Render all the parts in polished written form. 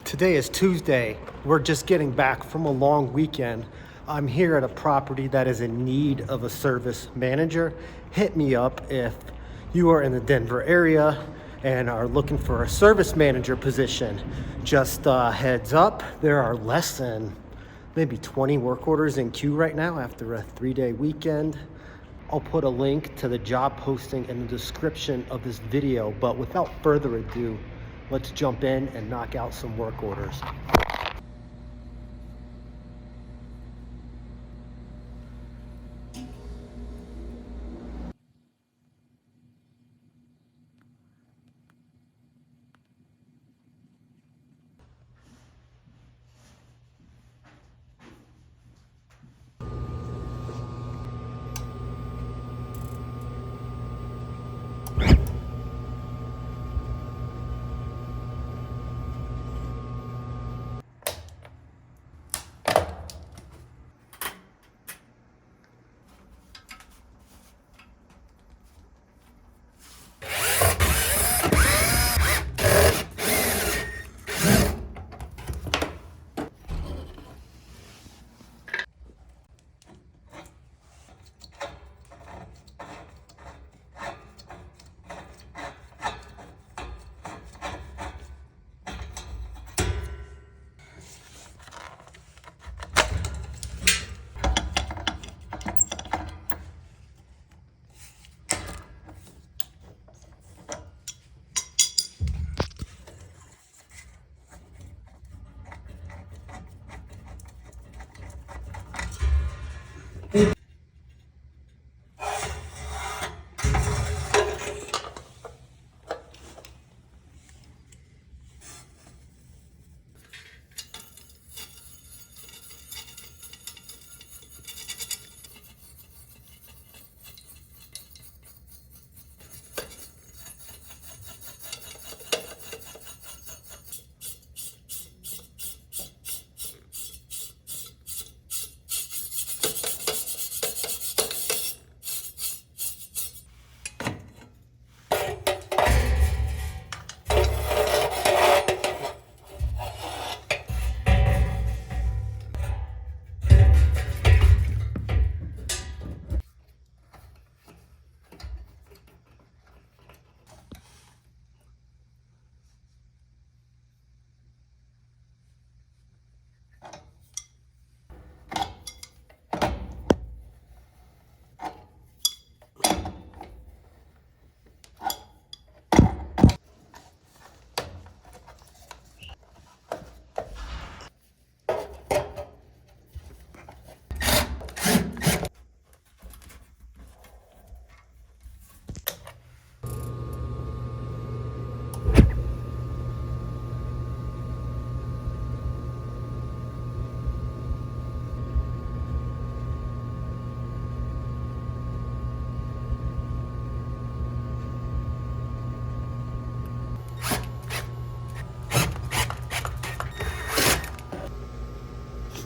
Today is Tuesday. We're just getting back from a long weekend. I'm here at a property that is in need of a service manager. Hit me up if you are in the Denver area and are looking for a service manager position. Just heads up, there are less than maybe 20 work orders in queue right now after a 3-day weekend. I'll put a link to the job posting in the description of this video, but without further ado, let's jump in and knock out some work orders.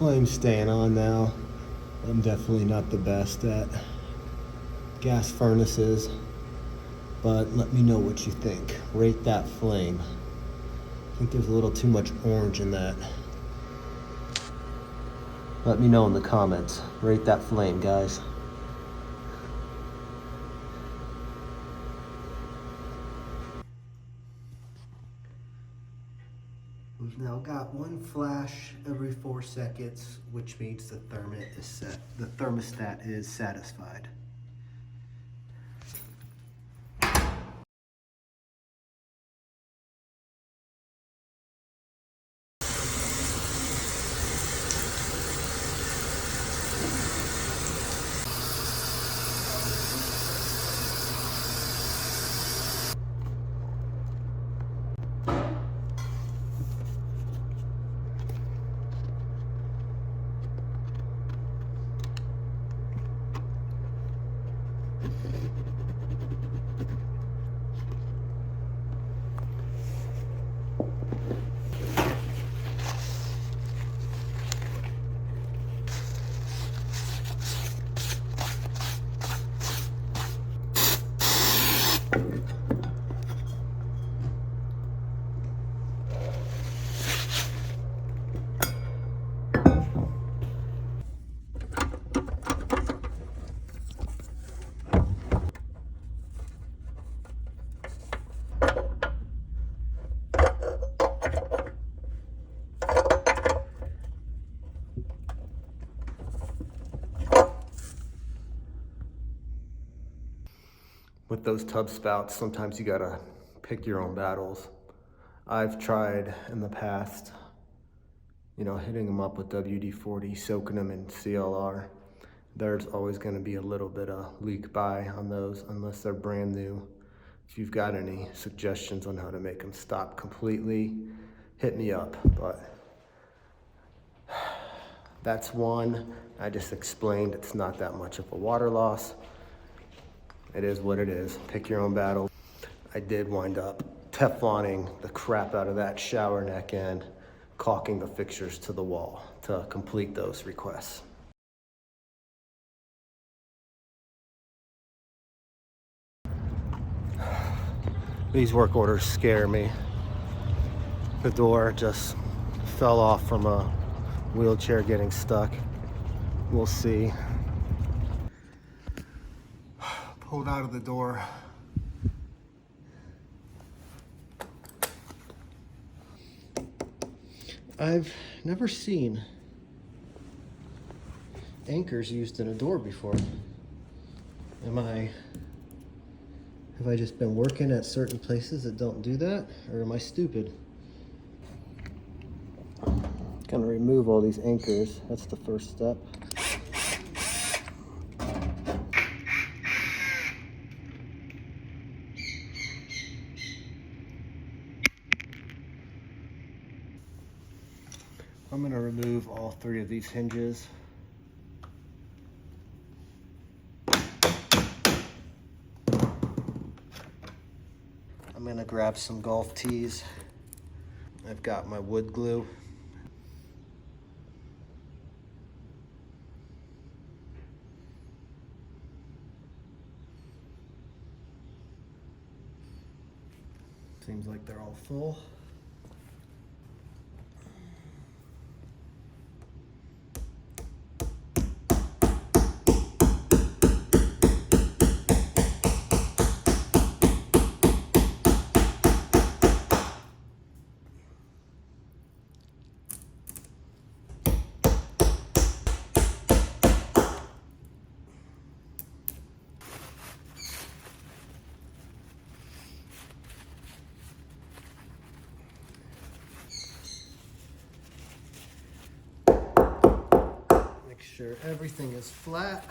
Flame's staying on now. I'm definitely not the best at gas furnaces, but let me know what you think. Rate that flame. I think there's a little too much orange in that. Let me know in the comments. Rate that flame, guys. We've now got one flash every 4 seconds, which means the thermostat is satisfied. with those tub spouts, sometimes you gotta pick your own battles. I've tried in the past, hitting them up with WD-40, soaking them in CLR. There's always gonna be a little bit of leak by on those unless they're brand new. If you've got any suggestions on how to make them stop completely, hit me up. But that's one. I just explained it's not that much of a water loss. It is what it is. Pick your own battle. I did wind up Tefloning the crap out of that shower neck and caulking the fixtures to the wall to complete those requests. These work orders scare me. The door just fell off from a wheelchair getting stuck. We'll see. Pulled out of the door. I've never seen anchors used in a door before. Have I just been working at certain places that don't do that? Or am I stupid? Gonna remove all these anchors. That's the first step. I'm gonna remove all 3 of these hinges. I'm gonna grab some golf tees. I've got my wood glue. Seems like they're all full. Make sure everything is flat.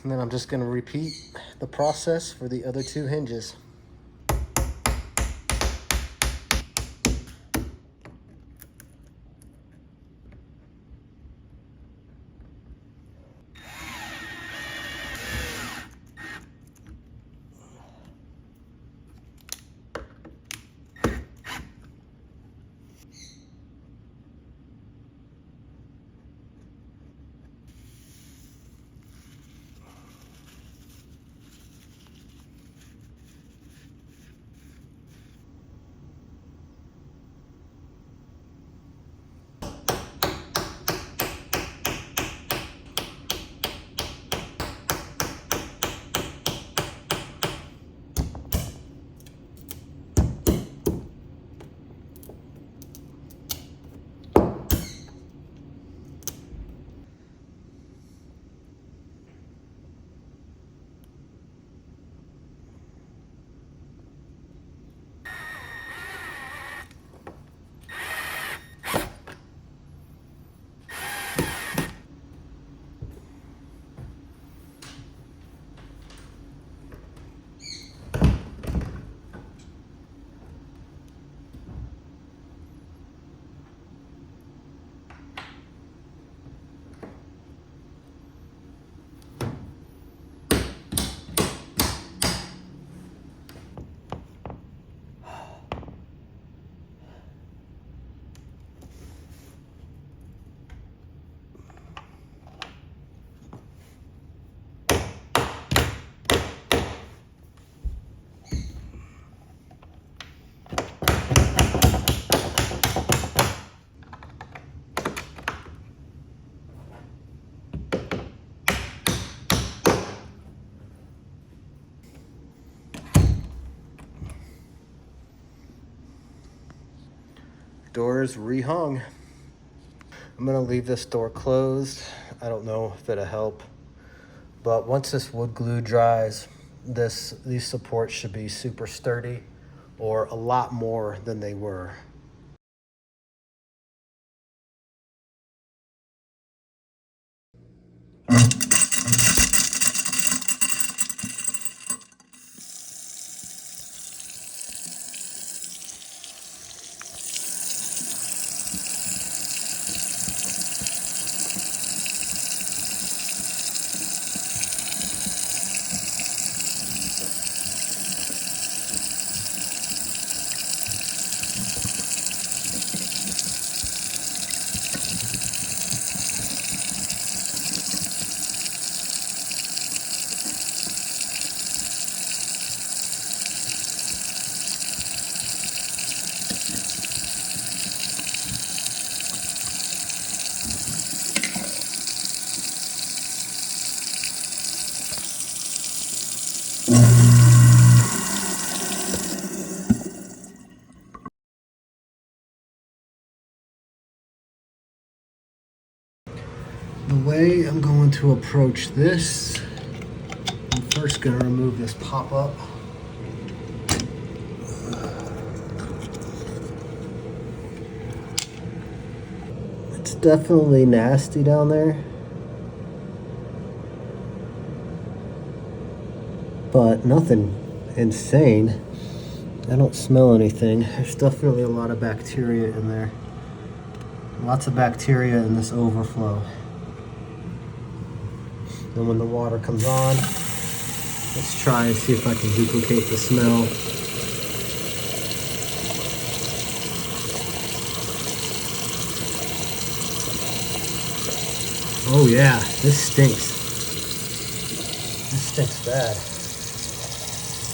And then I'm just gonna repeat the process for the other 2 hinges. door is rehung. I'm gonna leave this door closed. I don't know if it'll help, but once this wood glue dries, these supports should be super sturdy, or a lot more than they were. The way I'm going to approach this, I'm first going to remove this pop-up. It's definitely nasty down there, but nothing insane. I don't smell anything. There's definitely a lot of bacteria in there. Lots of bacteria in this overflow. Then when the water comes on, let's try and see if I can duplicate the smell. Oh yeah, this stinks. This stinks bad.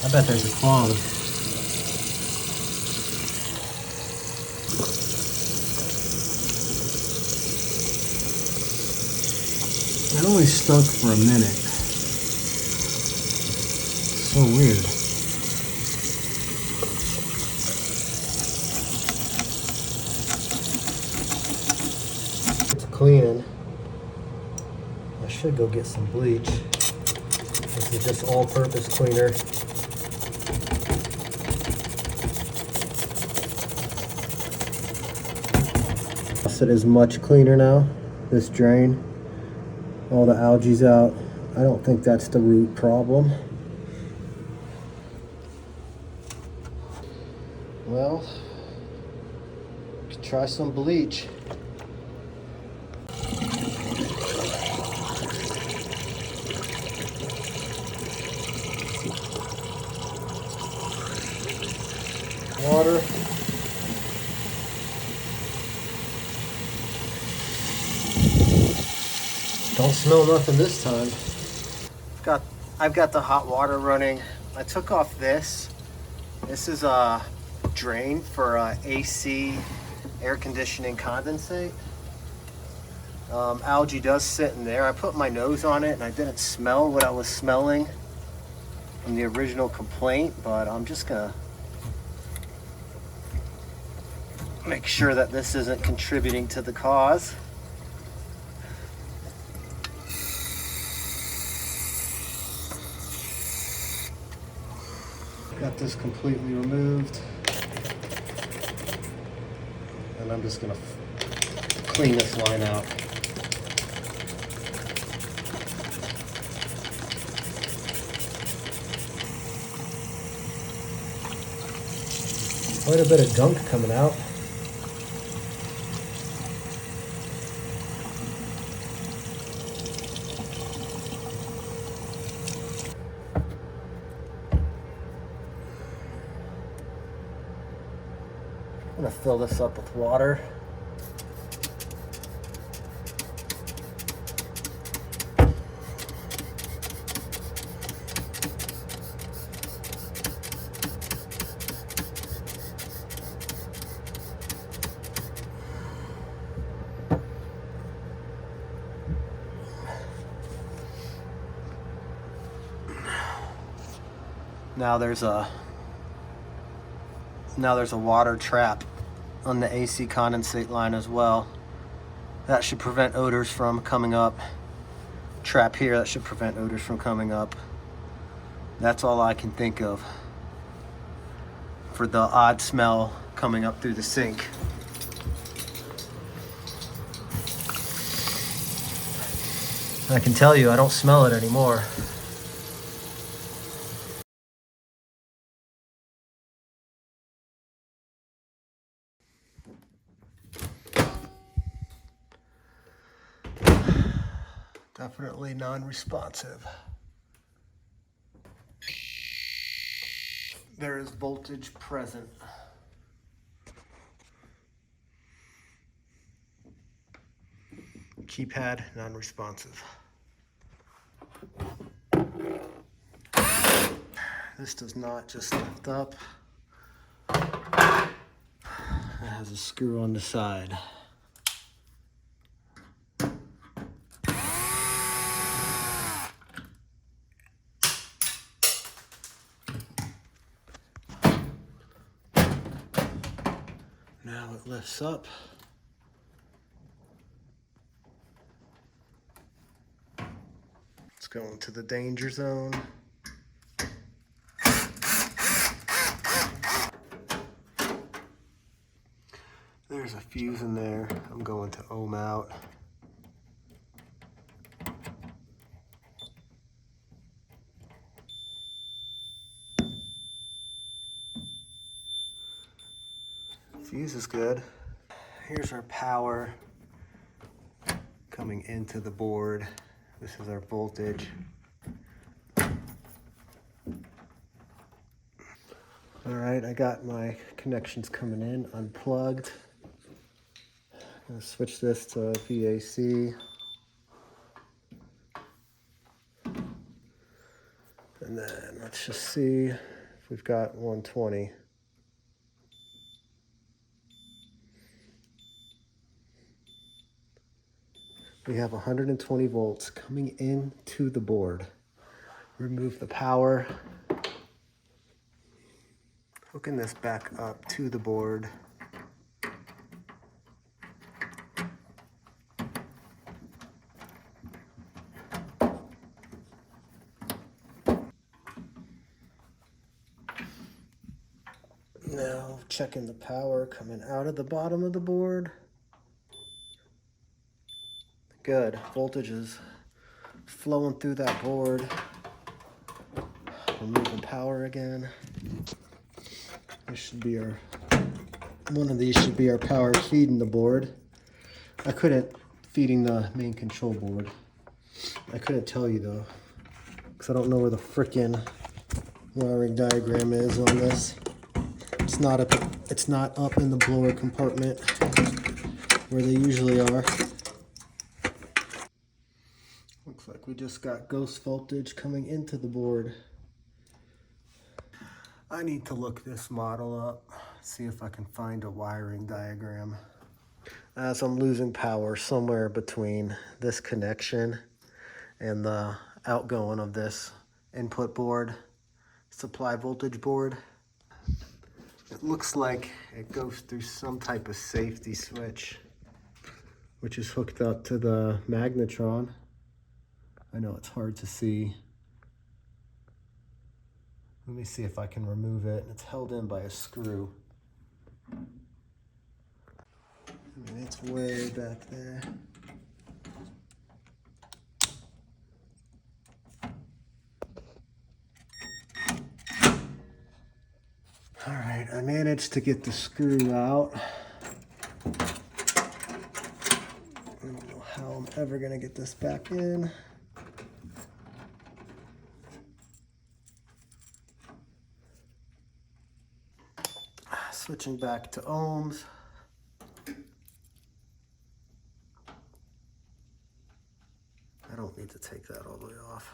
I bet there's a clog. It only stunk for a minute. So weird. It's cleaning. I should go get some bleach. This is just all-purpose cleaner. It is much cleaner now, this drain. All the algae's out. I don't think that's the root problem. Well, try some bleach. Water. Don't smell nothing this time. I've got the hot water running. I took off this. This is a drain for AC air conditioning condensate. Algae does sit in there. I put my nose on it and I didn't smell what I was smelling from the original complaint, but I'm just gonna make sure that this isn't contributing to the cause. Got this completely removed, and I'm just gonna clean this line out. Quite a bit of gunk coming out. I'm gonna fill this up with water. Now there's a water trap on the AC condensate line as well. That should prevent odors from coming up. Trap here, that should prevent odors from coming up. That's all I can think of for the odd smell coming up through the sink. I can tell you, I don't smell it anymore. Definitely non-responsive. There is voltage present. Keypad non-responsive. This does not just lift up. It has a screw on the side. Now it lifts up. It's going to the danger zone. There's a fuse in there. I'm going to ohm out. Fuse is good. Here's our power coming into the board. This is our voltage. All right, I got my connections coming in unplugged. I'm gonna switch this to VAC. And then let's just see if we've got 120. We have 120 volts coming into the board. Remove the power. Hooking this back up to the board. Now checking the power coming out of the bottom of the board. Good, voltage is flowing through that board. Removing power again. This should be our, one of these should be our power feeding the board. I couldn't, feeding the main control board. I couldn't tell you though, because I don't know where the frickin' wiring diagram is on this. It's not up in the blower compartment where they usually are. Looks like we just got ghost voltage coming into the board. I need to look this model up, see if I can find a wiring diagram. As I'm losing power somewhere between this connection and the outgoing of this input board, supply voltage board, it looks like it goes through some type of safety switch, which is hooked up to the magnetron. I know it's hard to see. Let me see if I can remove it. It's held in by a screw. I mean, it's way back there. All right, I managed to get the screw out. I don't know how I'm ever gonna get this back in. Switching back to ohms. I don't need to take that all the way off.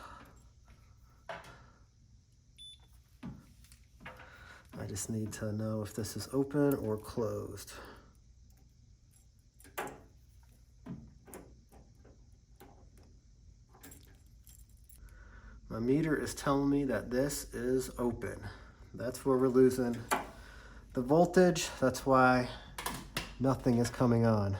I just need to know if this is open or closed. My meter is telling me that this is open. That's where we're losing the voltage. That's why Nothing is coming on.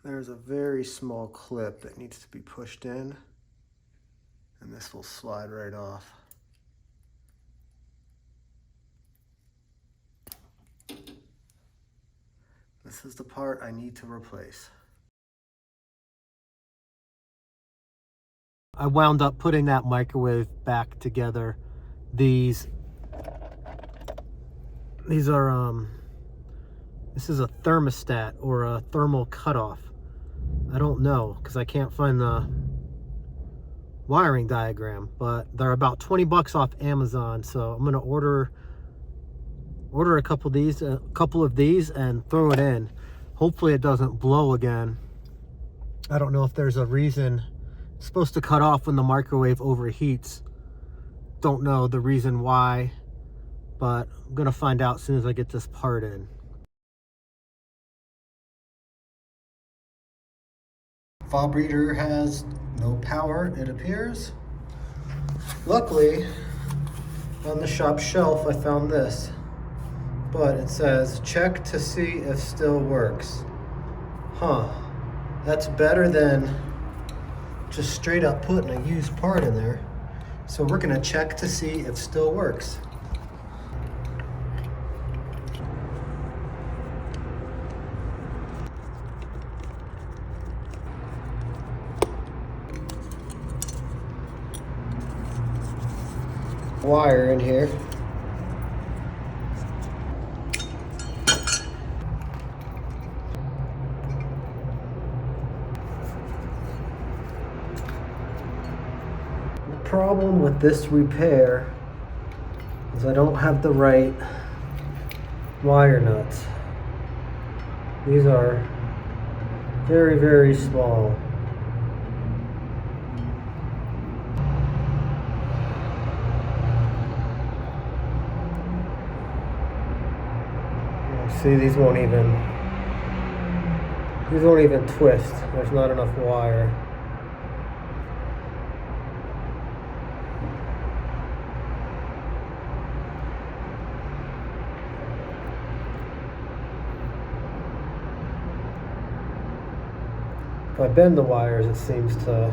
There's a very small clip that needs to be pushed in, and this will slide right off. This is the part I need to replace. I wound up putting that microwave back together. These are this is a thermostat or a thermal cutoff. I don't know because I can't find the wiring diagram, but they're about 20 bucks off Amazon, so I'm gonna order a couple of these and throw it in. Hopefully it doesn't blow again. I don't know if there's a reason. It's supposed to cut off when the microwave overheats. Don't know the reason why, but I'm gonna find out as soon as I get this part in. Fob reader has no power, it appears. Luckily, on the shop shelf, I found this, but it says, check to see if still works. Huh, that's better than just straight up putting a used part in there. So we're gonna check to see if still works. Wire in here. The problem with this repair is I don't have the right wire nuts. These are very, very small. See, these won't even twist. There's not enough wire. If I bend the wires, it seems to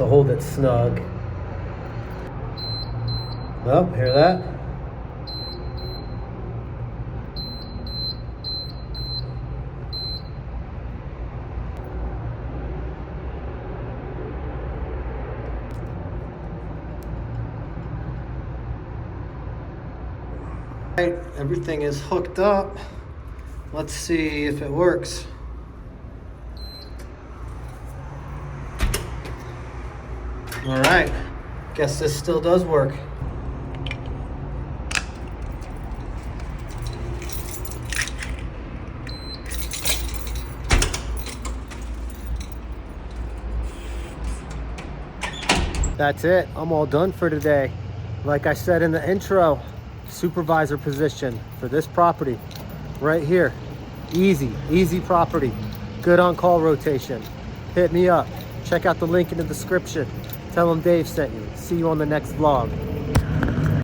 hold it snug. Oh, hear that? Right, everything is hooked up. Let's see if it works. All right, guess this still does work. That's it, I'm all done for today. Like I said in the intro, supervisor position for this property right here. Easy property, good on-call rotation. Hit me up, check out the link in the description. Tell them Dave sent you. See you on the next vlog.